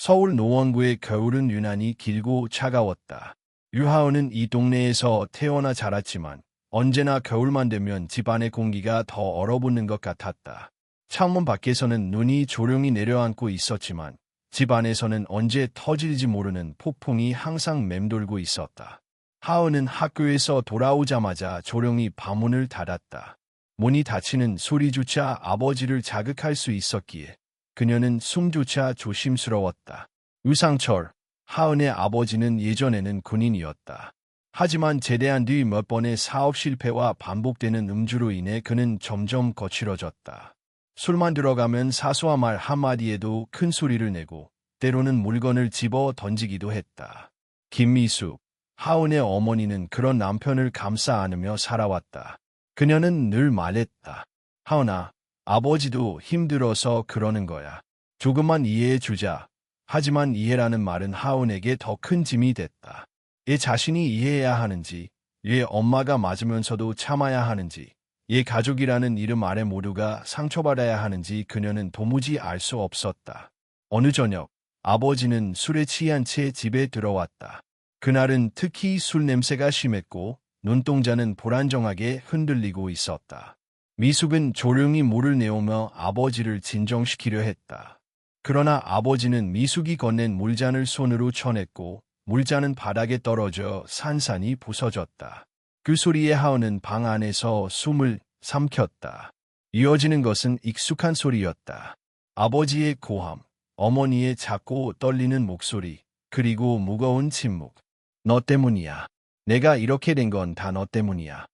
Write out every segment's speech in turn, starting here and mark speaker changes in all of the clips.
Speaker 1: 서울 노원구의 겨울은 유난히 길고 차가웠다. 유하은은 이 동네에서 태어나 자랐지만 언제나 겨울만 되면 집안의 공기가 더 얼어붙는 것 같았다. 창문 밖에서는 눈이 조용히 내려앉고 있었지만 집 안에서는 언제 터질지 모르는 폭풍이 항상 맴돌고 있었다. 하은은 학교에서 돌아오자마자 조용히 방문을 닫았다. 문이 닫히는 소리조차 아버지를 자극할 수 있었기에 그녀는 숨조차 조심스러웠다. 유상철, 하은의 아버지는 예전에는 군인이었다. 하지만 제대한 뒤 몇 번의 사업 실패와 반복되는 음주로 인해 그는 점점 거칠어졌다. 술만 들어가면 사소한 말 한마디에도 큰 소리를 내고 때로는 물건을 집어 던지기도 했다. 김미숙, 하은의 어머니는 그런 남편을 감싸 안으며 살아왔다. 그녀는 늘 말했다. 하은아, 아버지도 힘들어서 그러는 거야. 조금만 이해해 주자. 하지만 이해라는 말은 하은에게 더 큰 짐이 됐다. 얘 자신이 이해해야 하는지, 얘 엄마가 맞으면서도 참아야 하는지, 얘 가족이라는 이름 아래 모두가 상처받아야 하는지 그녀는 도무지 알 수 없었다. 어느 저녁, 아버지는 술에 취한 채 집에 들어왔다. 그날은 특히 술 냄새가 심했고 눈동자는 불안정하게 흔들리고 있었다. 미숙은 조용히 물을 내오며 아버지를 진정시키려 했다. 그러나 아버지는 미숙이 건넨 물잔을 손으로 쳐냈고 물잔은 바닥에 떨어져 산산이 부서졌다. 그 소리에 하은은 방 안에서 숨을 삼켰다. 이어지는 것은 익숙한 소리였다. 아버지의 고함, 어머니의 작고 떨리는 목소리, 그리고 무거운 침묵. 너 때문이야. 내가 이렇게 된 건 다 너 때문이야.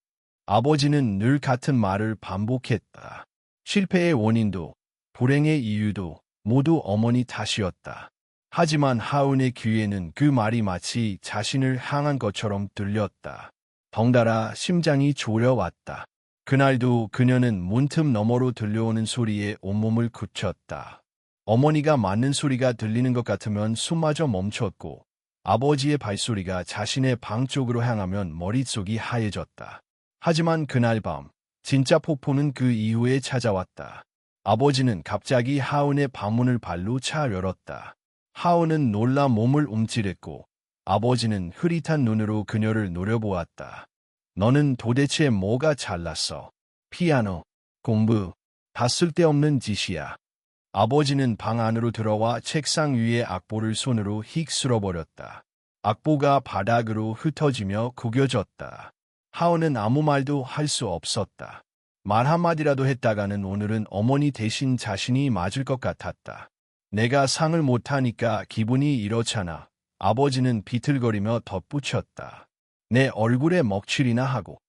Speaker 1: 아버지는 늘 같은 말을 반복했다. 실패의 원인도, 불행의 이유도 모두 어머니 탓이었다. 하지만 하은의 귀에는 그 말이 마치 자신을 향한 것처럼 들렸다. 덩달아 심장이 졸여왔다. 그날도 그녀는 문틈 너머로 들려오는 소리에 온몸을 굳혔다. 어머니가 맞는 소리가 들리는 것 같으면 숨마저 멈췄고 아버지의 발소리가 자신의 방 쪽으로 향하면 머릿속이 하얘졌다. 하지만 그날 밤 진짜 폭포는 그 이후에 찾아왔다. 아버지는 갑자기 하은의 방문을 발로 차 열었다. 하은은 놀라 몸을 움찔했고 아버지는 흐릿한 눈으로 그녀를 노려보았다. 너는 도대체 뭐가 잘났어? 피아노, 공부, 다 쓸데없는 짓이야. 아버지는 방 안으로 들어와 책상 위에 악보를 손으로 휙 쓸어버렸다. 악보가 바닥으로 흩어지며 구겨졌다. 하은은 아무 말도 할 수 없었다. 말 한마디라도 했다가는 오늘은 어머니 대신 자신이 맞을 것 같았다. 내가 상을 못하니까 기분이 이렇잖아. 아버지는 비틀거리며 덧붙였다. 내 얼굴에 먹칠이나 하고.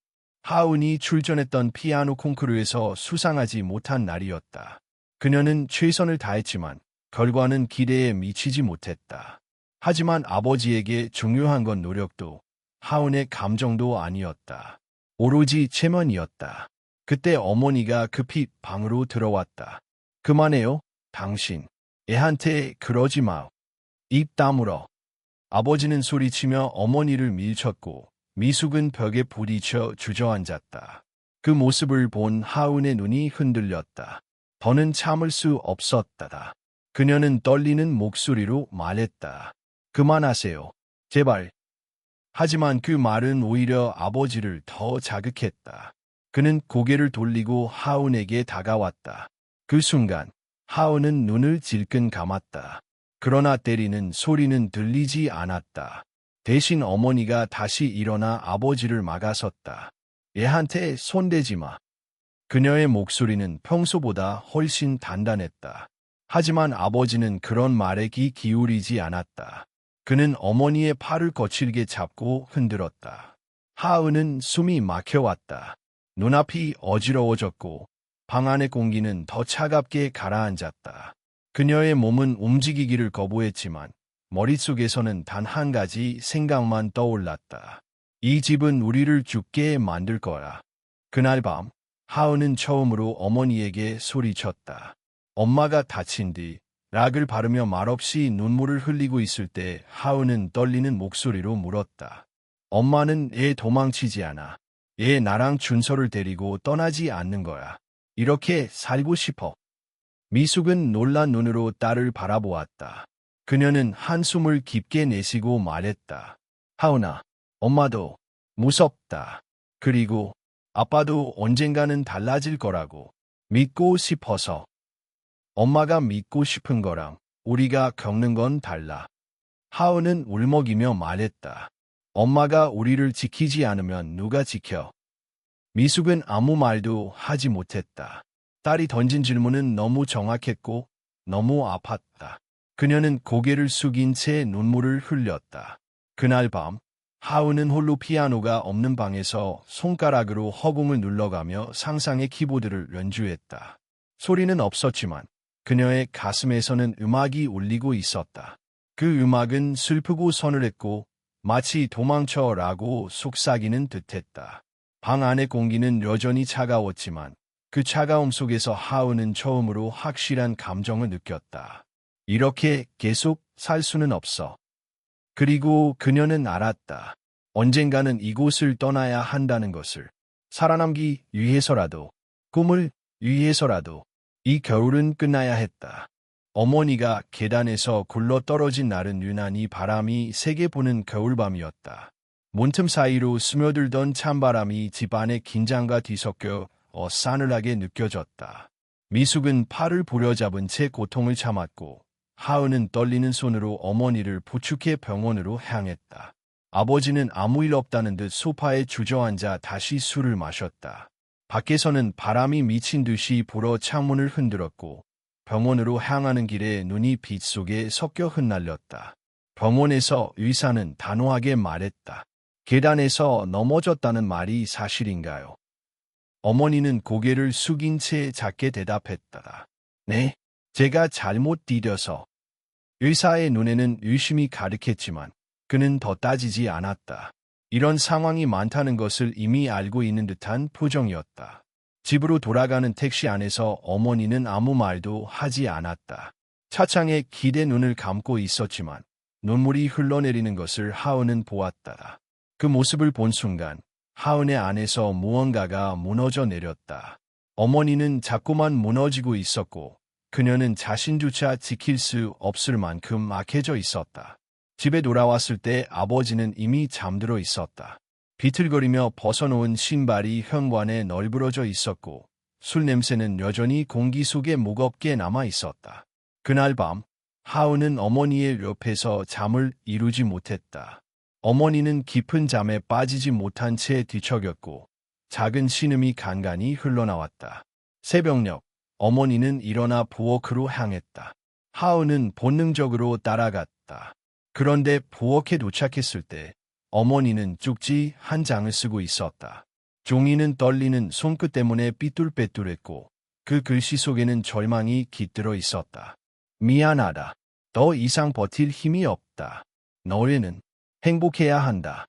Speaker 1: 하은이 출전했던 피아노 콩쿠르에서 수상하지 못한 날이었다. 그녀는 최선을 다했지만 결과는 기대에 미치지 못했다. 하지만 아버지에게 중요한 건 노력도 하은의 감정도 아니었다. 오로지 체면이었다. 그때 어머니가 급히 방으로 들어왔다. 그만해요, 당신. 애한테 그러지 마. 입 다물어. 아버지는 소리치며 어머니를 밀쳤고 미숙은 벽에 부딪혀 주저앉았다. 그 모습을 본 하은의 눈이 흔들렸다. 더는 참을 수 없었다. 그녀는 떨리는 목소리로 말했다. 그만하세요. 제발. 하지만 그 말은 오히려 아버지를 더 자극했다. 그는 고개를 돌리고 하은에게 다가왔다. 그 순간 하은은 눈을 질끈 감았다. 그러나 때리는 소리는 들리지 않았다. 대신 어머니가 다시 일어나 아버지를 막아섰다. 얘한테 손대지 마. 그녀의 목소리는 평소보다 훨씬 단단했다. 하지만 아버지는 그런 말에 귀 기울이지 않았다. 그는 어머니의 팔을 거칠게 잡고 흔들었다. 하은은 숨이 막혀왔다. 눈앞이 어지러워졌고 방 안의 공기는 더 차갑게 가라앉았다. 그녀의 몸은 움직이기를 거부했지만 머릿속에서는 단 한 가지 생각만 떠올랐다. 이 집은 우리를 죽게 만들 거야. 그날 밤 하은은 처음으로 어머니에게 소리쳤다. 엄마가 다친 뒤 락을 바르며 말없이 눈물을 흘리고 있을 때 하은은 떨리는 목소리로 물었다. 엄마는 얘 도망치지 않아. 얘 나랑 준서를 데리고 떠나지 않는 거야. 이렇게 살고 싶어. 미숙은 놀란 눈으로 딸을 바라보았다. 그녀는 한숨을 깊게 내쉬고 말했다. 하은아, 엄마도 무섭다. 그리고 아빠도 언젠가는 달라질 거라고 믿고 싶어서. 엄마가 믿고 싶은 거랑 우리가 겪는 건 달라. 하은은 울먹이며 말했다. 엄마가 우리를 지키지 않으면 누가 지켜? 미숙은 아무 말도 하지 못했다. 딸이 던진 질문은 너무 정확했고 너무 아팠다. 그녀는 고개를 숙인 채 눈물을 흘렸다. 그날 밤, 하은은 홀로 피아노가 없는 방에서 손가락으로 허공을 눌러가며 상상의 키보드를 연주했다. 소리는 없었지만 그녀의 가슴에서는 음악이 울리고 있었다. 그 음악은 슬프고 서늘했고 마치 도망쳐라고 속삭이는 듯했다. 방 안의 공기는 여전히 차가웠지만 그 차가움 속에서 하은은 처음으로 확실한 감정을 느꼈다. 이렇게 계속 살 수는 없어. 그리고 그녀는 알았다. 언젠가는 이곳을 떠나야 한다는 것을. 살아남기 위해서라도, 꿈을 위해서라도 이 겨울은 끝나야 했다. 어머니가 계단에서 굴러떨어진 날은 유난히 바람이 세게 부는 겨울밤이었다. 문틈 사이로 스며들던 찬바람이 집안의 긴장과 뒤섞여 싸늘하게 느껴졌다. 미숙은 팔을 부여잡은 채 고통을 참았고 하은은 떨리는 손으로 어머니를 부축해 병원으로 향했다. 아버지는 아무 일 없다는 듯 소파에 주저앉아 다시 술을 마셨다. 밖에서는 바람이 미친 듯이 불어 창문을 흔들었고 병원으로 향하는 길에 눈이 빛 속에 섞여 흩날렸다. 병원에서 의사는 단호하게 말했다. 계단에서 넘어졌다는 말이 사실인가요? 어머니는 고개를 숙인 채 작게 대답했다. 네, 제가 잘못 디뎌서. 의사의 눈에는 의심이 가득했지만 그는 더 따지지 않았다. 이런 상황이 많다는 것을 이미 알고 있는 듯한 표정이었다. 집으로 돌아가는 택시 안에서 어머니는 아무 말도 하지 않았다. 차창에 기대 눈을 감고 있었지만 눈물이 흘러내리는 것을 하은은 보았다. 그 모습을 본 순간 하은의 안에서 무언가가 무너져 내렸다. 어머니는 자꾸만 무너지고 있었고 그녀는 자신조차 지킬 수 없을 만큼 악해져 있었다. 집에 돌아왔을 때 아버지는 이미 잠들어 있었다. 비틀거리며 벗어놓은 신발이 현관에 널브러져 있었고 술 냄새는 여전히 공기 속에 무겁게 남아 있었다. 그날 밤 하은은 어머니의 옆에서 잠을 이루지 못했다. 어머니는 깊은 잠에 빠지지 못한 채 뒤척였고 작은 신음이 간간히 흘러나왔다. 새벽녘 어머니는 일어나 부엌으로 향했다. 하은은 본능적으로 따라갔다. 그런데 부엌에 도착했을 때 어머니는 쪽지 한 장을 쓰고 있었다. 종이는 떨리는 손끝 때문에 삐뚤빼뚤했고 그 글씨 속에는 절망이 깃들어 있었다. 미안하다. 더 이상 버틸 힘이 없다. 너희는 행복해야 한다.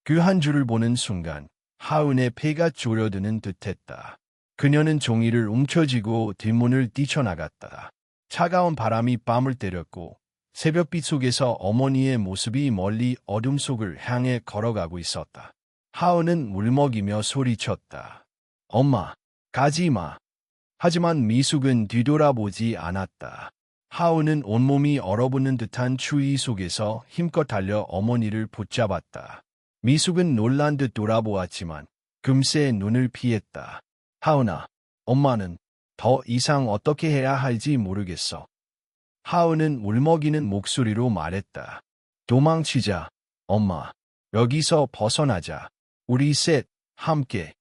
Speaker 1: 그 한 줄을 보는 순간 하은의 폐가 졸여드는 듯했다. 그녀는 종이를 움켜쥐고 뒷문을 뛰쳐나갔다. 차가운 바람이 뺨을 때렸고 새벽빛 속에서 어머니의 모습이 멀리 어둠 속을 향해 걸어가고 있었다. 하은은 울먹이며 소리쳤다. 엄마, 가지 마. 하지만 미숙은 뒤돌아보지 않았다. 하은은 온몸이 얼어붙는 듯한 추위 속에서 힘껏 달려 어머니를 붙잡았다. 미숙은 놀란 듯 돌아보았지만 금세 눈을 피했다. 하은아, 엄마는 더 이상 어떻게 해야 할지 모르겠어. 하은은 울먹이는 목소리로 말했다. 도망치자, 엄마. 여기서 벗어나자. 우리 셋 함께.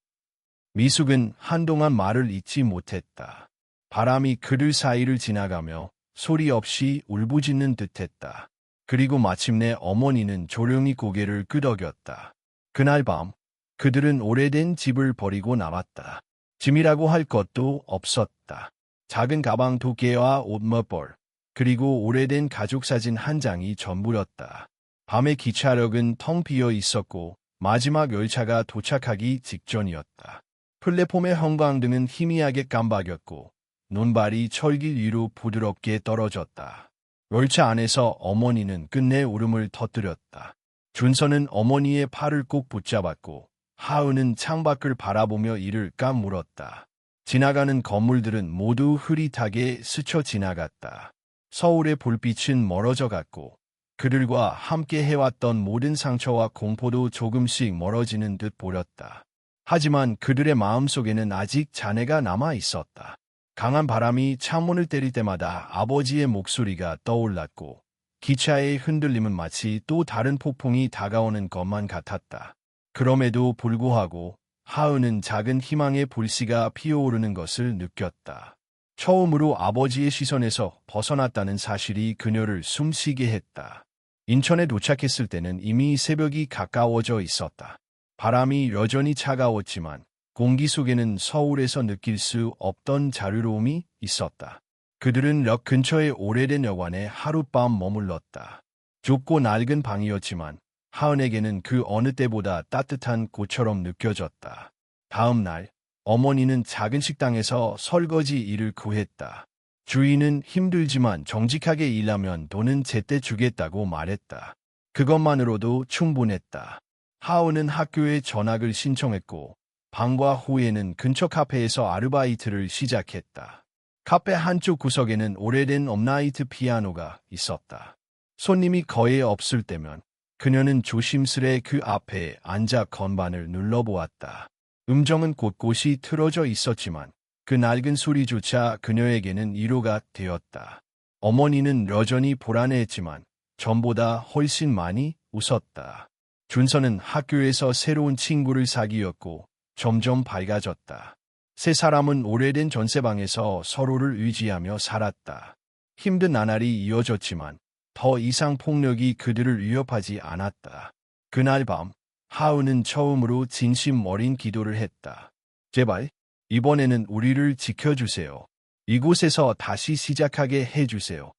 Speaker 1: 미숙은 한동안 말을 잇지 못했다. 바람이 그들 사이를 지나가며 소리 없이 울부짖는 듯했다. 그리고 마침내 어머니는 조용히 고개를 끄덕였다. 그날 밤 그들은 오래된 집을 버리고 나왔다. 짐이라고 할 것도 없었다. 작은 가방 2개와 옷 몇 벌, 그리고 오래된 가족사진 한 장이 전부였다. 밤의 기차역은 텅 비어 있었고 마지막 열차가 도착하기 직전이었다. 플랫폼의 형광등은 희미하게 깜박였고 눈발이 철길 위로 부드럽게 떨어졌다. 열차 안에서 어머니는 끝내 울음을 터뜨렸다. 준서는 어머니의 팔을 꼭 붙잡았고 하은은 창밖을 바라보며 이를 까물었다. 지나가는 건물들은 모두 흐릿하게 스쳐 지나갔다. 서울의 불빛은 멀어져 갔고 그들과 함께 해왔던 모든 상처와 공포도 조금씩 멀어지는 듯 보였다. 하지만 그들의 마음속에는 아직 잔해가 남아 있었다. 강한 바람이 창문을 때릴 때마다 아버지의 목소리가 떠올랐고 기차의 흔들림은 마치 또 다른 폭풍이 다가오는 것만 같았다. 그럼에도 불구하고 하은은 작은 희망의 불씨가 피어오르는 것을 느꼈다. 처음으로 아버지의 시선에서 벗어났다는 사실이 그녀를 숨쉬게 했다. 인천에 도착했을 때는 이미 새벽이 가까워져 있었다. 바람이 여전히 차가웠지만 공기 속에는 서울에서 느낄 수 없던 자유로움이 있었다. 그들은 역 근처의 오래된 여관에 하룻밤 머물렀다. 좁고 낡은 방이었지만 하은에게는 그 어느 때보다 따뜻한 곳처럼 느껴졌다. 다음 날 어머니는 작은 식당에서 설거지 일을 구했다. 주인은 힘들지만 정직하게 일하면 돈은 제때 주겠다고 말했다. 그것만으로도 충분했다. 하은은 학교에 전학을 신청했고 방과 후에는 근처 카페에서 아르바이트를 시작했다. 카페 한쪽 구석에는 오래된 업라이트 피아노가 있었다. 손님이 거의 없을 때면 그녀는 조심스레 그 앞에 앉아 건반을 눌러보았다. 음정은 곳곳이 틀어져 있었지만 그 낡은 소리조차 그녀에게는 위로가 되었다. 어머니는 여전히 불안해했지만 전보다 훨씬 많이 웃었다. 준서는 학교에서 새로운 친구를 사귀었고 점점 밝아졌다. 세 사람은 오래된 전세방에서 서로를 의지하며 살았다. 힘든 나날이 이어졌지만 더 이상 폭력이 그들을 위협하지 않았다. 그날 밤 하은은 처음으로 진심 어린 기도를 했다. 제발 이번에는 우리를 지켜주세요. 이곳에서 다시 시작하게 해주세요.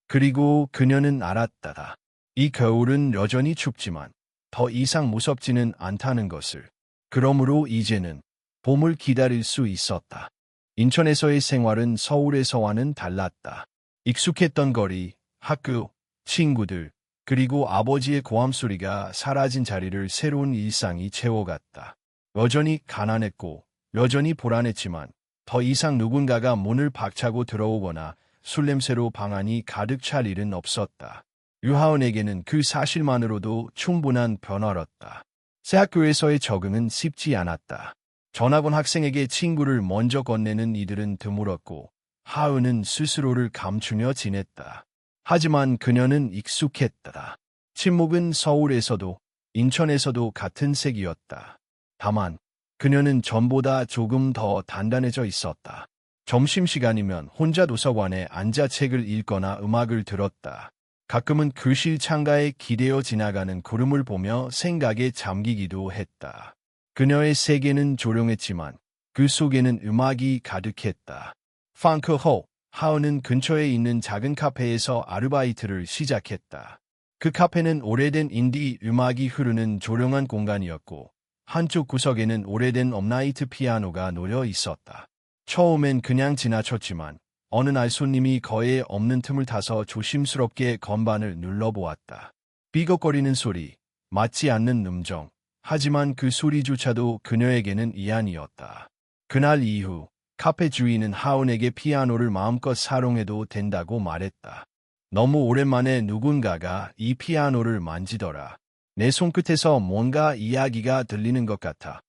Speaker 1: 그리고 그녀는 알았다. 이 겨울은 여전히 춥지만 더 이상 무섭지는 않다는 것을. 그러므로 이제는 봄을 기다릴 수 있었다. 인천에서의 생활은 서울에서와는 달랐다. 익숙했던 거리, 학교, 친구들, 그리고 아버지의 고함 소리가 사라진 자리를 새로운 일상이 채워갔다. 여전히 가난했고 여전히 불안했지만 더 이상 누군가가 문을 박차고 들어오거나 술 냄새로 방 안이 가득 찰 일은 없었다. 유하은에게는 그 사실만으로도 충분한 변화였다. 새 학교에서의 적응은 쉽지 않았다. 전학 온 학생에게 친구를 먼저 건네는 이들은 드물었고 하은은 스스로를 감추며 지냈다. 하지만 그녀는 익숙했다. 침묵은 서울에서도 인천에서도 같은 색이었다. 다만 그녀는 전보다 조금 더 단단해져 있었다. 점심시간이면 혼자 도서관에 앉아 책을 읽거나 음악을 들었다. 가끔은 교실 창가에 기대어 지나가는 구름을 보며 생각에 잠기기도 했다. 그녀의 세계는 조용했지만 그 속에는 음악이 가득했다. 펑크 후 하은은 근처에 있는 작은 카페에서 아르바이트를 시작했다. 그 카페는 오래된 인디 음악이 흐르는 조용한 공간이었고 한쪽 구석에는 오래된 업라이트 피아노가 놓여 있었다. 처음엔 그냥 지나쳤지만 어느 날 손님이 거의 없는 틈을 타서 조심스럽게 건반을 눌러보았다. 삐걱거리는 소리, 맞지 않는 음정. 하지만 그 소리조차도 그녀에게는 이안이었다. 그날 이후 카페 주인은 하은에게 피아노를 마음껏 사용해도 된다고 말했다. 너무 오랜만에 누군가가 이 피아노를 만지더라. 내 손끝에서 뭔가 이야기가 들리는 것 같아.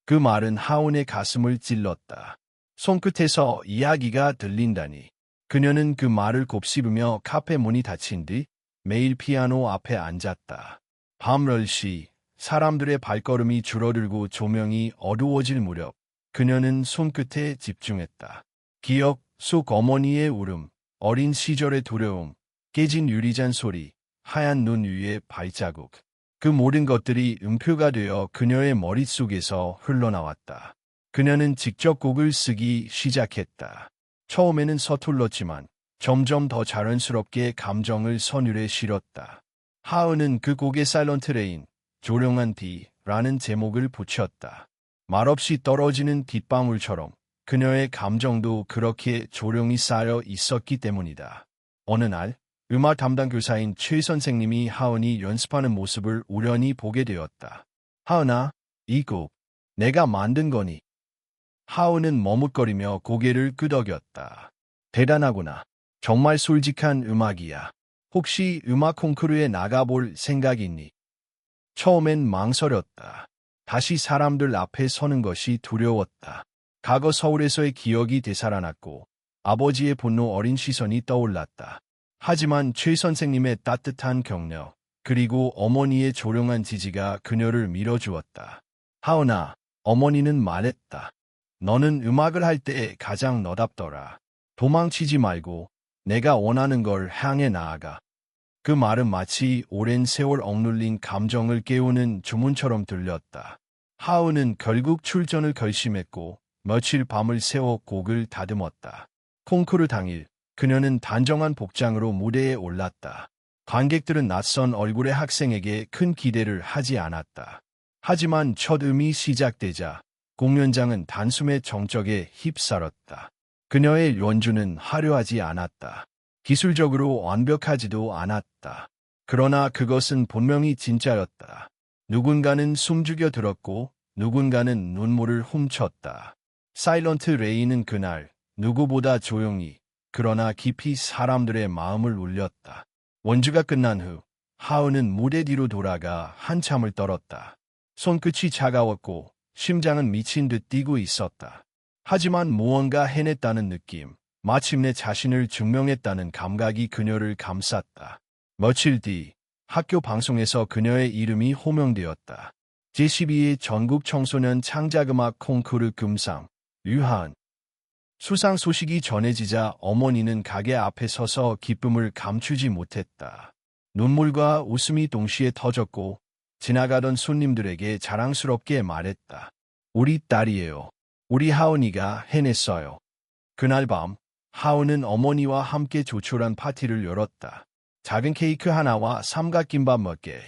Speaker 1: 그 말은 하은의 가슴을 찔렀다. 손끝에서 이야기가 들린다니. 그녀는 그 말을 곱씹으며 카페 문이 닫힌 뒤 매일 피아노 앞에 앉았다. 밤 10시 사람들의 발걸음이 줄어들고 조명이 어두워질 무렵 그녀는 손끝에 집중했다. 기억 속 어머니의 울음, 어린 시절의 두려움, 깨진 유리잔 소리, 하얀 눈 위의 발자국. 그 모든 것들이 음표가 되어 그녀의 머릿속에서 흘러나왔다. 그녀는 직접 곡을 쓰기 시작했다. 처음에는 서툴렀지만 점점 더 자연스럽게 감정을 선율에 실었다. 하은은 그 곡에 사일런트 레인, 조용한 비라는 제목을 붙였다. 말없이 떨어지는 빗방울처럼 그녀의 감정도 그렇게 조용히 쌓여 있었기 때문이다. 어느 날 음악 담당 교사인 최 선생님이 하은이 연습하는 모습을 우연히 보게 되었다. 하은아, 이 곡 내가 만든 거니? 하은은 머뭇거리며 고개를 끄덕였다. 대단하구나. 정말 솔직한 음악이야. 혹시 음악 콩쿠르에 나가볼 생각 있니? 처음엔 망설였다. 다시 사람들 앞에 서는 것이 두려웠다. 과거 서울에서의 기억이 되살아났고 아버지의 분노 어린 시선이 떠올랐다. 하지만 최 선생님의 따뜻한 격려, 그리고 어머니의 조용한 지지가 그녀를 밀어주었다. 하은아, 어머니는 말했다. 너는 음악을 할 때 가장 너답더라. 도망치지 말고 내가 원하는 걸 향해 나아가. 그 말은 마치 오랜 세월 억눌린 감정을 깨우는 주문처럼 들렸다. 하은은 결국 출전을 결심했고 며칠 밤을 새워 곡을 다듬었다. 콩쿠르 당일, 그녀는 단정한 복장으로 무대에 올랐다. 관객들은 낯선 얼굴의 학생에게 큰 기대를 하지 않았다. 하지만 첫 음이 시작되자 공연장은 단숨에 정적에 휩싸였다. 그녀의 연주는 화려하지 않았다. 기술적으로 완벽하지도 않았다. 그러나 그것은 분명히 진짜였다. 누군가는 숨죽여 들었고 누군가는 눈물을 훔쳤다. 사일런트 레이는 그날 누구보다 조용히 그러나 깊이 사람들의 마음을 울렸다. 원주가 끝난 후 하은은 무대 뒤로 돌아가 한참을 떨었다. 손끝이 차가웠고 심장은 미친 듯 뛰고 있었다. 하지만 무언가 해냈다는 느낌, 마침내 자신을 증명했다는 감각이 그녀를 감쌌다. 며칠 뒤 학교 방송에서 그녀의 이름이 호명되었다. 제12회 전국 청소년 창작음악 콩쿠르 금상, 유하은. 수상 소식이 전해지자 어머니는 가게 앞에 서서 기쁨을 감추지 못했다. 눈물과 웃음이 동시에 터졌고 지나가던 손님들에게 자랑스럽게 말했다. 우리 딸이에요. 우리 하은이가 해냈어요. 그날 밤 하은은 어머니와 함께 조촐한 파티를 열었다. 작은 케이크 하나와 삼각김밥 몇 개.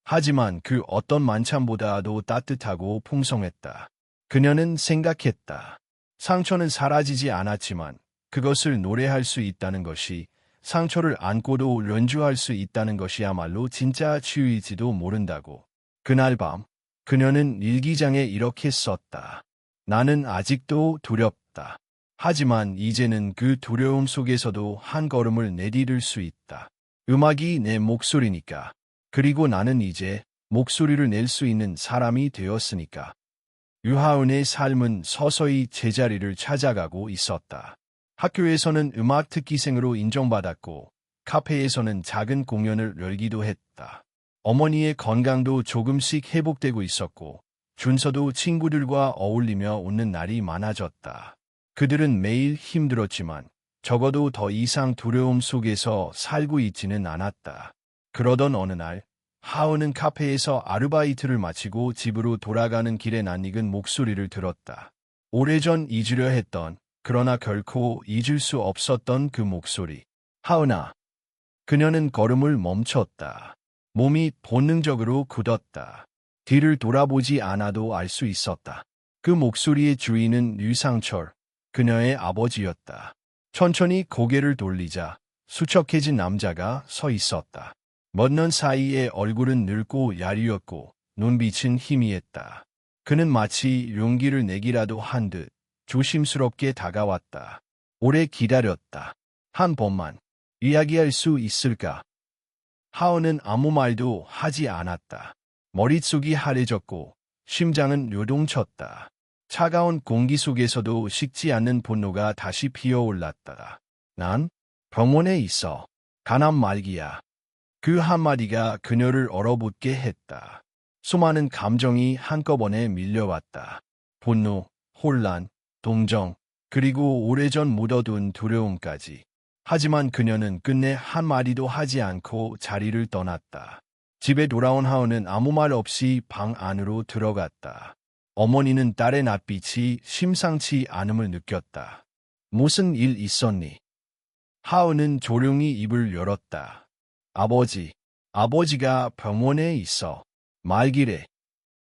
Speaker 1: 하지만 그 어떤 만찬보다도 따뜻하고 풍성했다. 그녀는 생각했다. 상처는 사라지지 않았지만 그것을 노래할 수 있다는 것이, 상처를 안고도 연주할 수 있다는 것이야말로 진짜 치유일지도 모른다고. 그날 밤 그녀는 일기장에 이렇게 썼다. 나는 아직도 두렵다. 하지만 이제는 그 두려움 속에서도 한 걸음을 내디딜 수 있다. 음악이 내 목소리니까. 그리고 나는 이제 목소리를 낼 수 있는 사람이 되었으니까. 유하은의 삶은 서서히 제자리를 찾아가고 있었다. 학교에서는 음악 특기생으로 인정받았고 카페에서는 작은 공연을 열기도 했다. 어머니의 건강도 조금씩 회복되고 있었고 준서도 친구들과 어울리며 웃는 날이 많아졌다. 그들은 매일 힘들었지만 적어도 더 이상 두려움 속에서 살고 있지는 않았다. 그러던 어느 날 하은은 카페에서 아르바이트를 마치고 집으로 돌아가는 길에 낯익은 목소리를 들었다. 오래전 잊으려 했던, 그러나 결코 잊을 수 없었던 그 목소리. 하은아. 그녀는 걸음을 멈췄다. 몸이 본능적으로 굳었다. 뒤를 돌아보지 않아도 알 수 있었다. 그 목소리의 주인은 유상철, 그녀의 아버지였다. 천천히 고개를 돌리자 수척해진 남자가 서 있었다. 먼 사이에 얼굴은 늙고 야리었고 눈빛은 희미했다. 그는 마치 용기를 내기라도 한 듯 조심스럽게 다가왔다. 오래 기다렸다. 한 번만 이야기할 수 있을까? 하은은 아무 말도 하지 않았다. 머릿속이 하얘졌고 심장은 요동쳤다. 차가운 공기 속에서도 식지 않는 분노가 다시 피어올랐다. 난 병원에 있어. 간암 말기야. 그 한마디가 그녀를 얼어붙게 했다. 수많은 감정이 한꺼번에 밀려왔다. 분노, 혼란, 동정, 그리고 오래전 묻어둔 두려움까지. 하지만 그녀는 끝내 한마디도 하지 않고 자리를 떠났다. 집에 돌아온 하은은 아무 말 없이 방 안으로 들어갔다. 어머니는 딸의 낯빛이 심상치 않음을 느꼈다. 무슨 일 있었니? 하은은 조용히 입을 열었다. 아버지가 병원에 있어. 말기래.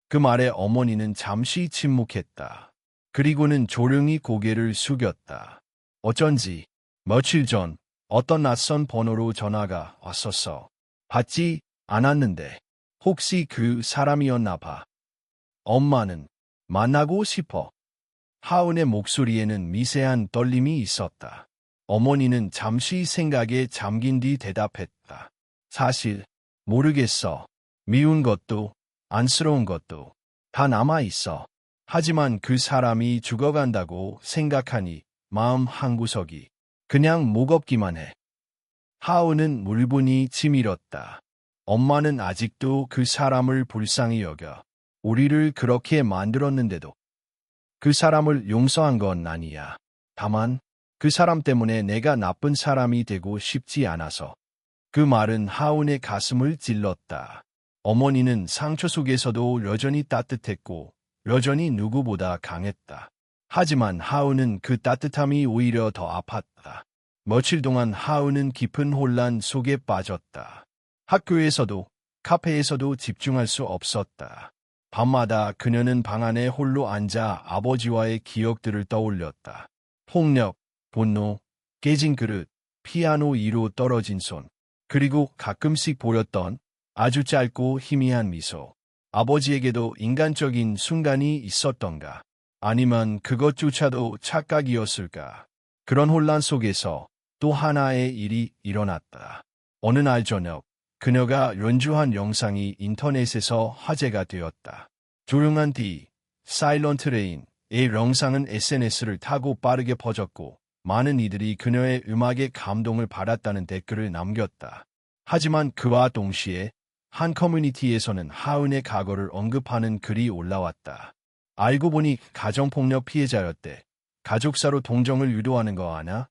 Speaker 1: 그 말에 어머니는 잠시 침묵했다. 그리고는 조용히 고개를 숙였다. 어쩐지 며칠 전 어떤 낯선 번호로 전화가 왔었어. 받지 않았는데 혹시 그 사람이었나 봐. 엄마는 만나고 싶어. 하은의 목소리에는 미세한 떨림이 있었다. 어머니는 잠시 생각에 잠긴 뒤 대답했다. 사실 모르겠어. 미운 것도 안쓰러운 것도 다 남아있어. 하지만 그 사람이 죽어간다고 생각하니 마음 한구석이 그냥 무겁기만 해. 하우는 물분이 치밀었다. 엄마는 아직도 그 사람을 불쌍히 여겨 우리를 그렇게 만들었는데도 그 사람을 용서한 건 아니야. 다만 그 사람 때문에 내가 나쁜 사람이 되고 싶지 않아서. 그 말은 하운의 가슴을 찔렀다. 어머니는 상처 속에서도 여전히 따뜻했고 여전히 누구보다 강했다. 하지만 하운은 그 따뜻함이 오히려 더 아팠다. 며칠 동안 하운은 깊은 혼란 속에 빠졌다. 학교에서도 카페에서도 집중할 수 없었다. 밤마다 그녀는 방 안에 홀로 앉아 아버지와의 기억들을 떠올렸다. 폭력, 분노, 깨진 그릇, 피아노 위로 떨어진 손, 그리고 가끔씩 보였던 아주 짧고 희미한 미소. 아버지에게도 인간적인 순간이 있었던가? 아니면 그것조차도 착각이었을까? 그런 혼란 속에서 또 하나의 일이 일어났다. 어느 날 저녁, 그녀가 연주한 영상이 인터넷에서 화제가 되었다. 조용한 뒤, 사일런트 레인의 영상은 SNS를 타고 빠르게 퍼졌고 많은 이들이 그녀의 음악에 감동을 받았다는 댓글을 남겼다. 하지만 그와 동시에 한 커뮤니티에서는 하은의 과거를 언급하는 글이 올라왔다. 알고 보니 가정폭력 피해자였대. 가족사로 동정을 유도하는 거 아나?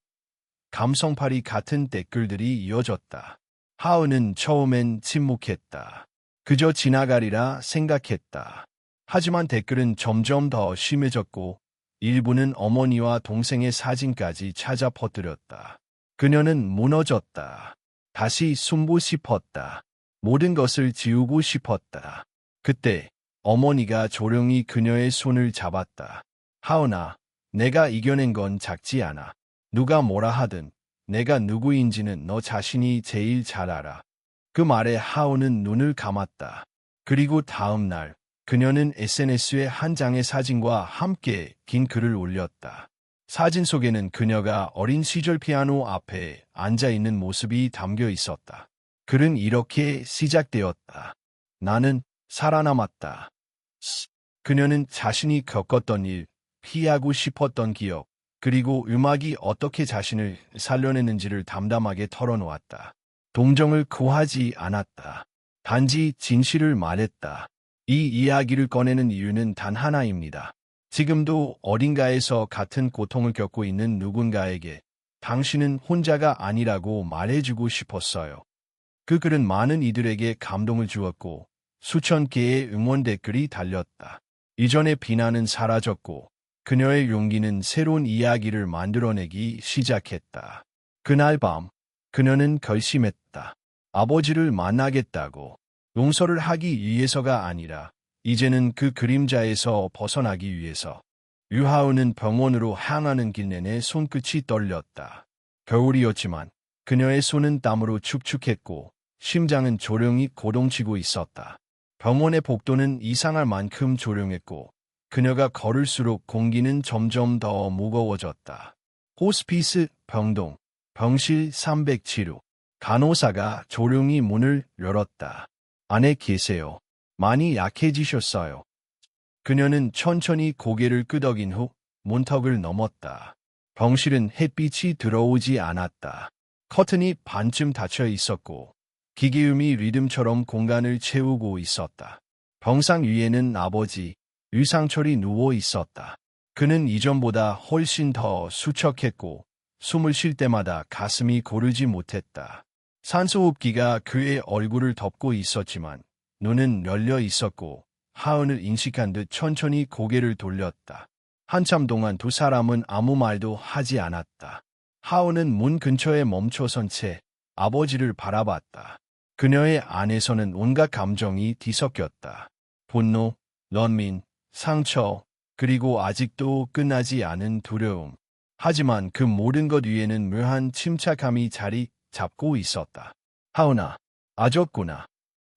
Speaker 1: 감성팔이 같은 댓글들이 이어졌다. 하은은 처음엔 침묵했다. 그저 지나가리라 생각했다. 하지만 댓글은 점점 더 심해졌고 일부는 어머니와 동생의 사진까지 찾아 퍼뜨렸다. 그녀는 무너졌다. 다시 숨고 싶었다. 모든 것을 지우고 싶었다. 그때 어머니가 조용히 그녀의 손을 잡았다. 하은아, 내가 이겨낸 건 작지 않아. 누가 뭐라 하든 내가 누구인지는 너 자신이 제일 잘 알아. 그 말에 하은은 눈을 감았다. 그리고 다음 날 그녀는 SNS에 한 장의 사진과 함께 긴 글을 올렸다. 사진 속에는 그녀가 어린 시절 피아노 앞에 앉아있는 모습이 담겨 있었다. 글은 이렇게 시작되었다. 나는 살아남았다. 그녀는 자신이 겪었던 일, 피하고 싶었던 기억, 그리고 음악이 어떻게 자신을 살려냈는지를 담담하게 털어놓았다. 동정을 구하지 않았다. 단지 진실을 말했다. 이 이야기를 꺼내는 이유는 단 하나입니다. 지금도 어딘가에서 같은 고통을 겪고 있는 누군가에게 당신은 혼자가 아니라고 말해주고 싶었어요. 그 글은 많은 이들에게 감동을 주었고 수천 개의 응원 댓글이 달렸다. 이전의 비난은 사라졌고 그녀의 용기는 새로운 이야기를 만들어내기 시작했다. 그날 밤 그녀는 결심했다. 아버지를 만나겠다고. 용서를 하기 위해서가 아니라 이제는 그 그림자에서 벗어나기 위해서. 유하은은 병원으로 향하는 길 내내 손끝이 떨렸다. 겨울이었지만 그녀의 손은 땀으로 축축했고 심장은 조용히 고동치고 있었다. 병원의 복도는 이상할 만큼 조용했고 그녀가 걸을수록 공기는 점점 더 무거워졌다. 호스피스 병동, 병실 307호. 간호사가 조용히 문을 열었다. 안에 계세요. 많이 약해지셨어요. 그녀는 천천히 고개를 끄덕인 후 문턱을 넘었다. 병실은 햇빛이 들어오지 않았다. 커튼이 반쯤 닫혀 있었고 기계음이 리듬처럼 공간을 채우고 있었다. 병상 위에는 아버지, 유상철이 누워 있었다. 그는 이전보다 훨씬 더 수척했고 숨을 쉴 때마다 가슴이 고르지 못했다. 산소호흡기가 그의 얼굴을 덮고 있었지만 눈은 열려 있었고 하은을 인식한 듯 천천히 고개를 돌렸다. 한참 동안 두 사람은 아무 말도 하지 않았다. 하은은 문 근처에 멈춰선 채 아버지를 바라봤다. 그녀의 안에서는 온갖 감정이 뒤섞였다. 분노, 런민, 상처, 그리고 아직도 끝나지 않은 두려움. 하지만 그 모든 것 위에는 묘한 침착함이 자리 잡고 있었다. 하은아, 아졌구나.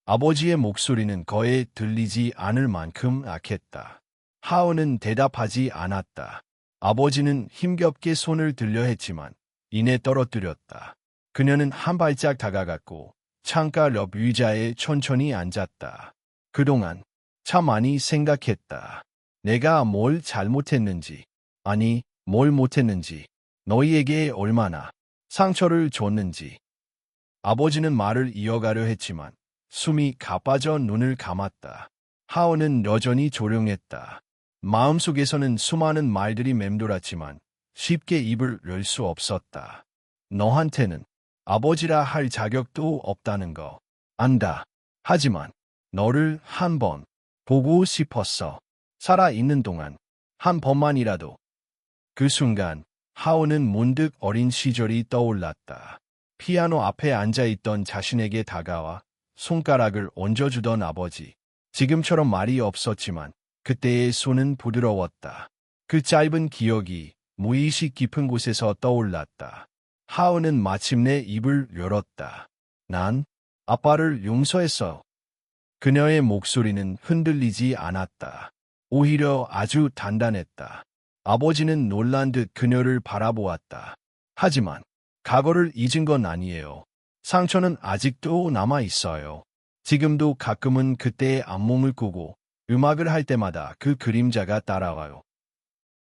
Speaker 1: 아버지의 목소리는 거의 들리지 않을 만큼 악했다. 하은은 대답하지 않았다. 아버지는 힘겹게 손을 들려 했지만 이내 떨어뜨렸다. 그녀는 한 발짝 다가갔고 창가 옆 의자에 천천히 앉았다. 그동안 참 많이 생각했다. 내가 뭘 잘못했는지, 아니, 뭘 못했는지, 너희에게 얼마나 상처를 줬는지. 아버지는 말을 이어가려 했지만 숨이 가빠져 눈을 감았다. 하원은 여전히 조용했다. 마음속에서는 수많은 말들이 맴돌았지만 쉽게 입을 열 수 없었다. 너한테는 아버지라 할 자격도 없다는 거 안다. 하지만 너를 한 번 보고 싶었어. 살아있는 동안 한 번만이라도. 그 순간 하오는 문득 어린 시절이 떠올랐다. 피아노 앞에 앉아있던 자신에게 다가와 손가락을 얹어주던 아버지. 지금처럼 말이 없었지만 그때의 손은 부드러웠다. 그 짧은 기억이 무의식 깊은 곳에서 떠올랐다. 하은은 마침내 입을 열었다. 난 아빠를 용서했어. 그녀의 목소리는 흔들리지 않았다. 오히려 아주 단단했다. 아버지는 놀란 듯 그녀를 바라보았다. 하지만 과거를 잊은 건 아니에요. 상처는 아직도 남아 있어요. 지금도 가끔은 그때의 악몽을 꾸고 음악을 할 때마다 그 그림자가 따라와요.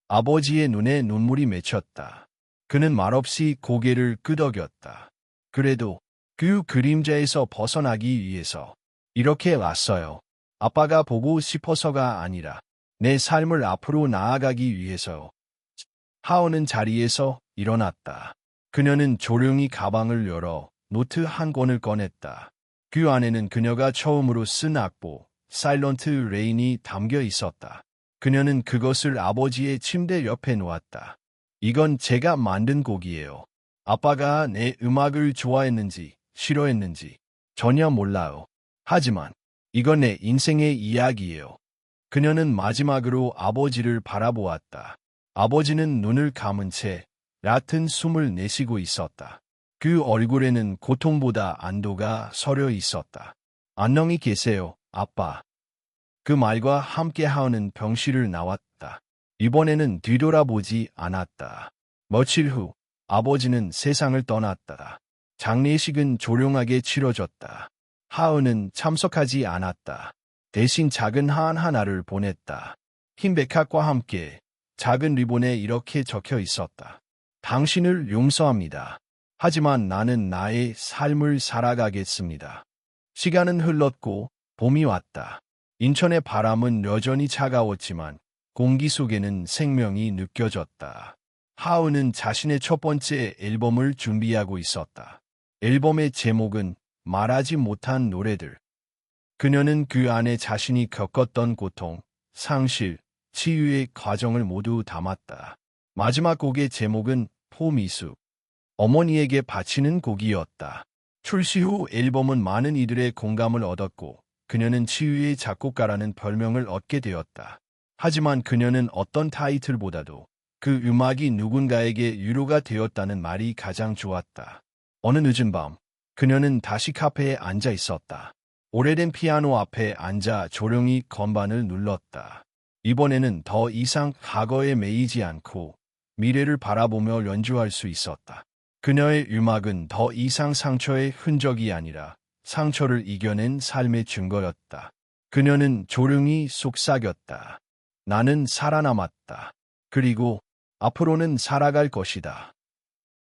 Speaker 1: 아버지의 눈에 눈물이 맺혔다. 그는 말없이 고개를 끄덕였다. 그래도 그 그림자에서 벗어나기 위해서 이렇게 왔어요. 아빠가 보고 싶어서가 아니라 내 삶을 앞으로 나아가기 위해서요. 하원은 자리에서 일어났다. 그녀는 조용히 가방을 열어 노트 한 권을 꺼냈다. 그 안에는 그녀가 처음으로 쓴 악보, 사일런트 레인이 담겨 있었다. 그녀는 그것을 아버지의 침대 옆에 놓았다. 이건 제가 만든 곡이에요. 아빠가 내 음악을 좋아했는지 싫어했는지 전혀 몰라요. 하지만 이건 내 인생의 이야기예요. 그녀는 마지막으로 아버지를 바라보았다. 아버지는 눈을 감은 채 얕은 숨을 내쉬고 있었다. 그 얼굴에는 고통보다 안도가 서려 있었다. 안녕히 계세요, 아빠. 그 말과 함께 하은은 병실을 나왔다. 이번에는 뒤돌아보지 않았다. 며칠 후 아버지는 세상을 떠났다. 장례식은 조용하게 치러졌다. 하은은 참석하지 않았다. 대신 작은 한 하나를 보냈다. 흰 백합과 함께 작은 리본에 이렇게 적혀 있었다. 당신을 용서합니다. 하지만 나는 나의 삶을 살아가겠습니다. 시간은 흘렀고 봄이 왔다. 인천의 바람은 여전히 차가웠지만 공기 속에는 생명이 느껴졌다. 하은은 자신의 첫 번째 앨범을 준비하고 있었다. 앨범의 제목은 말하지 못한 노래들. 그녀는 그 안에 자신이 겪었던 고통, 상실, 치유의 과정을 모두 담았다. 마지막 곡의 제목은 포미수. 어머니에게 바치는 곡이었다. 출시 후 앨범은 많은 이들의 공감을 얻었고 그녀는 치유의 작곡가라는 별명을 얻게 되었다. 하지만 그녀는 어떤 타이틀보다도 그 음악이 누군가에게 위로가 되었다는 말이 가장 좋았다. 어느 늦은 밤, 그녀는 다시 카페에 앉아 있었다. 오래된 피아노 앞에 앉아 조용히 건반을 눌렀다. 이번에는 더 이상 과거에 매이지 않고 미래를 바라보며 연주할 수 있었다. 그녀의 음악은 더 이상 상처의 흔적이 아니라 상처를 이겨낸 삶의 증거였다. 그녀는 조용히 속삭였다. 나는 살아남았다. 그리고 앞으로는 살아갈 것이다.